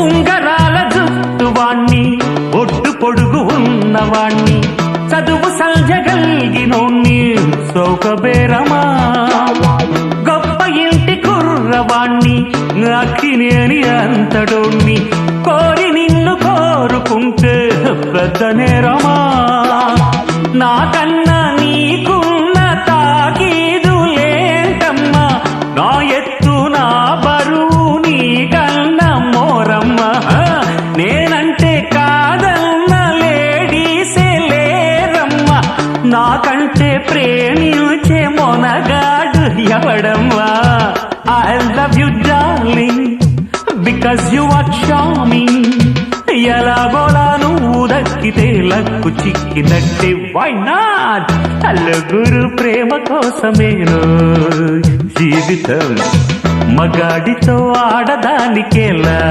ఉంగరాల జుట్టువాణ్ణి ఒడ్డు పొడుగు ఉన్నవాణ్ణి చదువు సంజగలిగినోణ్ణి సౌకబేరమా గొప్ప ఇంటి కుర్రవాణ్ణి అక్కినేని అంతడోణ్ణి కోరి నిన్ను కోరుకుంటే పెద్ద నేరమా నాకన్నా నీకున్న తాకీదులేంటమ్మా నా ఎత్తు నా బరువు నీకన్నా మోరమ్మా నేనంటే కాదన్న లేడీసే లేరమ్మా నాకంటే ప్రేమించే Monagadu ఎవడమ్మా I love you darling because you are charming ఎలాగోలా నువ్వు దక్కితే లక్కు చిక్కినట్టే why not నలుగురు ప్రేమ కోసమేను జీవితం మగాడితో ఆడదానికేలా